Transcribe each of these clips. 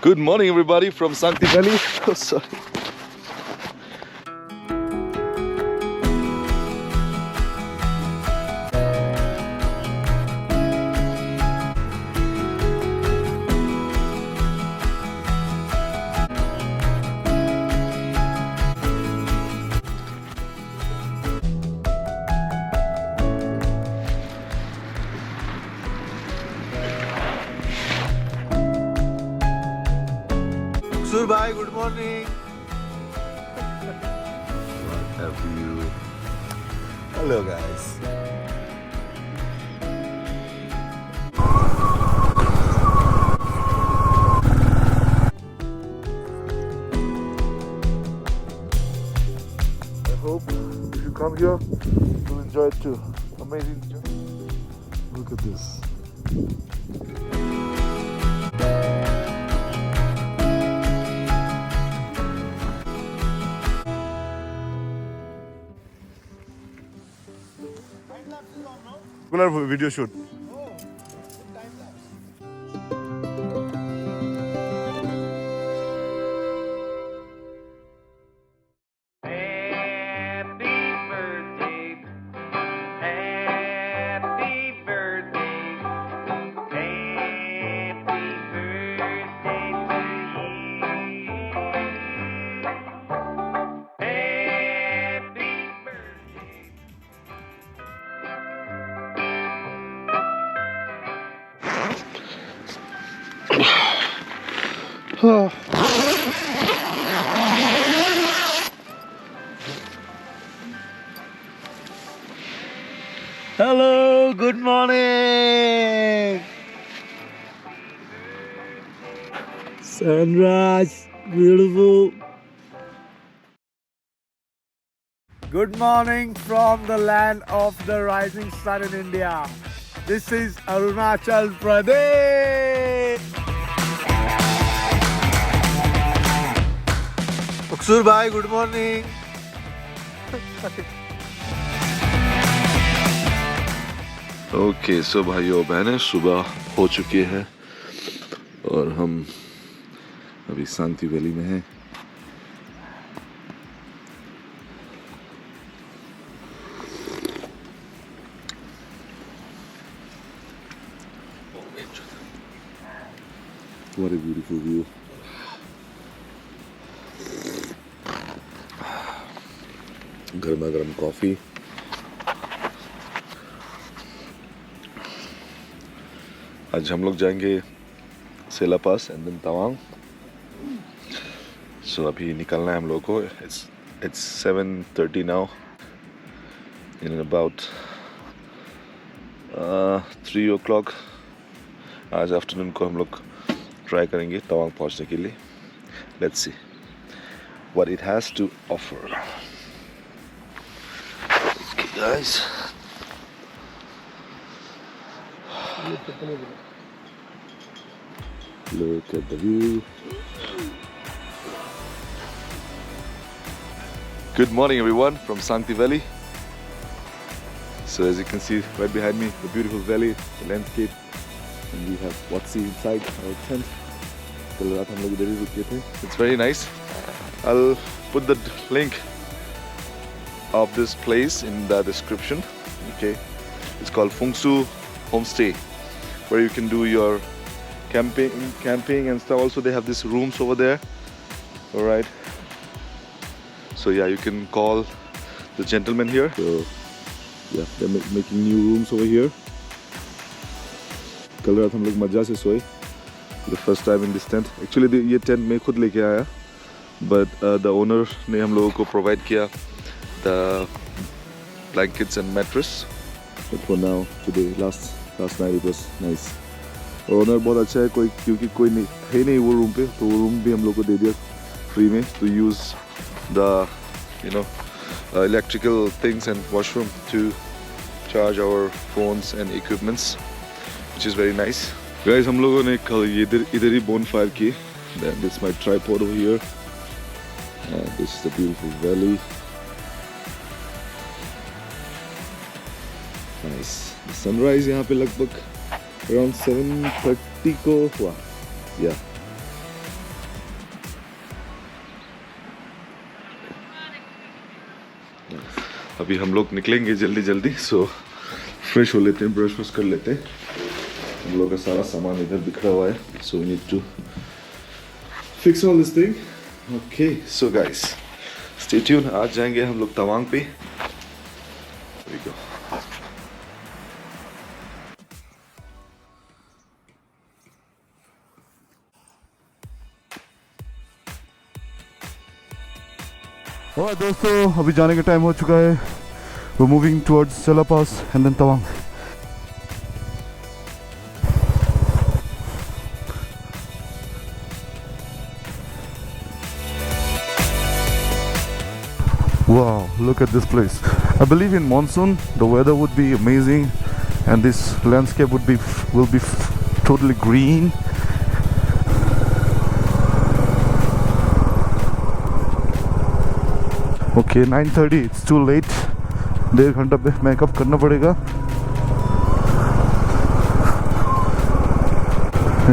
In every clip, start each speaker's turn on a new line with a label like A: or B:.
A: Good morning, everybody from Sangti Valley. Oh, sorry.
B: Bye, good morning.
A: What a view.
B: Hello, guys.
A: I hope if you come here, you'll enjoy it too. Amazing. Look at this. Regular video shoot.
B: Hello, good morning. Sunrise, beautiful. Good morning from the land of the rising sun in India. This is Arunachal Pradesh. Uksur bhai, good morning.
A: Okay so भाइयों बहनें सुबह हो चुकी है और हम अभी शांति valley में हैं। What a beautiful view. गर्मा गर्म कॉफी। आज हम लोग जाएंगे सेला पास एंड देन तवांग। सो अभी निकलना है हम लोगों को। It's 7:30 now. In about 3 o'clock आज आफ्टरनून को हम लोग ट्राई करेंगे तवांग पहुंचने के लिए। Let's see what it has to offer. Okay, guys. Look at the view. Good morning, everyone from Sangti Valley. So as you can see right behind me, the beautiful valley, the landscape, and we have Watsi inside our tent. It's very nice. I'll put the link of this place in the description. Okay, it's called Fungsu Homestay, where you can do your camping and stuff. Also they have these rooms over there. All right, so yeah, you can call the gentleman here. So yeah, they're making new rooms over here. कल रात हम लोग मजा से सोए. The first time in this tent. Actually ये tent मैं खुद लेके आया, but the owner ने हम लोगों को provide किया the blankets and mattress. But for now, today, last night it was nice. Owner बहुत अच्छा है, क्योंकि कोई नहीं है नहीं वो रूम पे, तो वो रूम भी हम लोग को दे दिया free में to use the electrical things and washroom to charge our phones and equipments, which is very nice. Guys, हम लोगों ने कल इधर ही bonfire की. Then this is my tripod over here. And this is the beautiful valley. Nice. The sunrise यहाँ पे लगभग around 7:30 को हुआ. Yeah. अभी हम लोग निकलेंगे जल्दी जल्दी, सो फ्रेश हो लेते हैं, ब्रश वश कर लेते हैं। हम लोग का सारा सामान इधर बिखरा हुआ है, so we need to fix all this thing. Okay so guys stay tune, आज जाएंगे हम लोग तवांग पे। There we go.
C: और दोस्तों अभी जाने का टाइम हो चुका है। We're moving towards Sela Pass and then Tawang. Wow, look at this place. I believe in monsoon the weather would be amazing and this landscape will be totally green. Okay, 9:30, it's too late. 1.5 घंटा पे makeup करना पड़ेगा.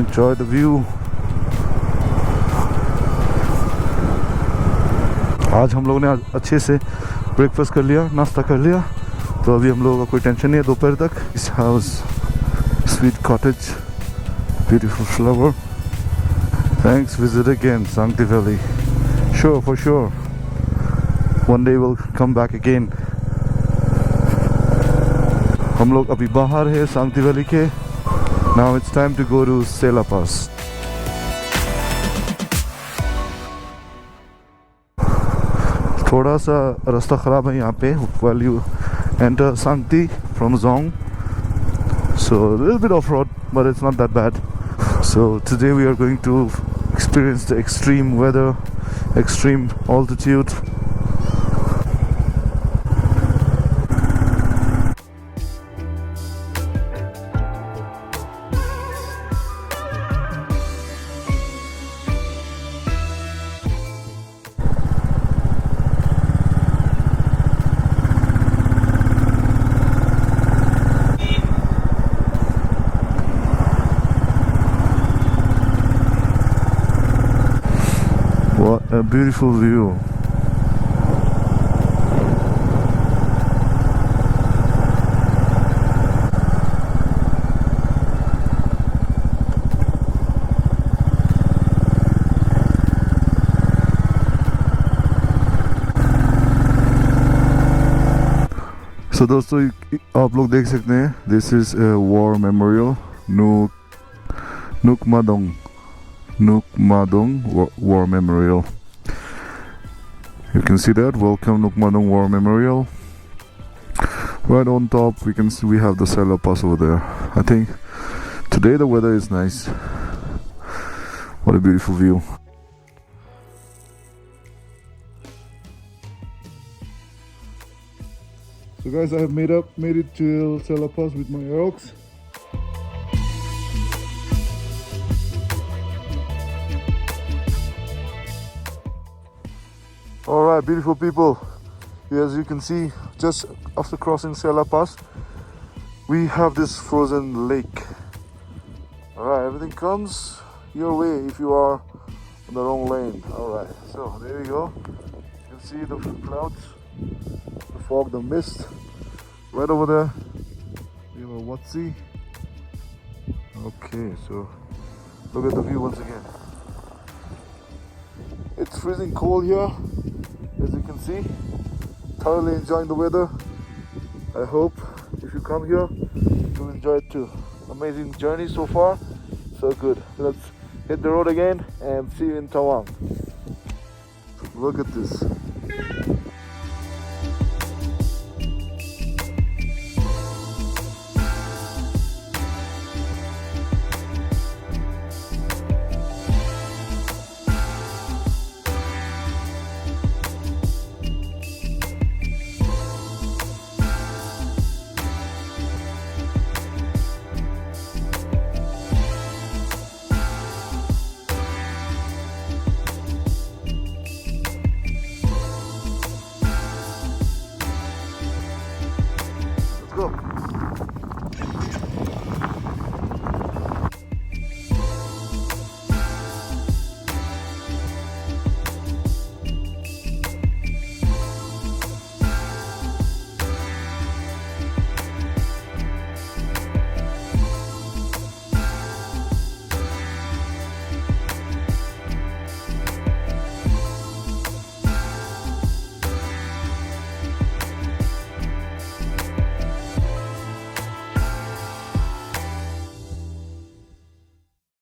C: Enjoy the view. आज हम लोगों ने अच्छे से ब्रेकफास्ट कर लिया, नाश्ता कर लिया, तो अभी हम लोगों का कोई टेंशन नहीं है दोपहर तक. इस house, sweet cottage, beautiful flower. Thanks, visit again Sangti Valley. Sure, for sure. One day we'll come back again. हम लोग अभी बाहर है सांगती वैली के. Now it's time to go to Sela Pass. थोड़ा सा रास्ता ख़राब है यहाँ पे while you enter Sangti from Zong. So a little bit off-road, but it's not that bad. So today we are going to experience the extreme weather, extreme altitude. What a beautiful view. So दोस्तों आप लोग देख सकते हैं, this is a war memorial, Nukmadong War Memorial. You can see that. Welcome Nukmadong War Memorial. Right on top we can see we have the Sela Pass over there. I think today the weather is nice. What a beautiful view. So guys, I have made it to Sela Pass with my Aerox. Alright, beautiful people. As you can see, just after crossing Sela Pass, we have this frozen lake. Alright, everything comes your way if you are on the wrong lane. Alright, so there we go. You can see the clouds, the fog, the mist. Right over there, we have a Watsi. Okay, so look at the view once again. It's freezing cold here, as you can see. Thoroughly enjoying the weather. I hope if you come here, you'll enjoy it too. Amazing journey so far, so good. Let's hit the road again and see you in Tawang. Look at this.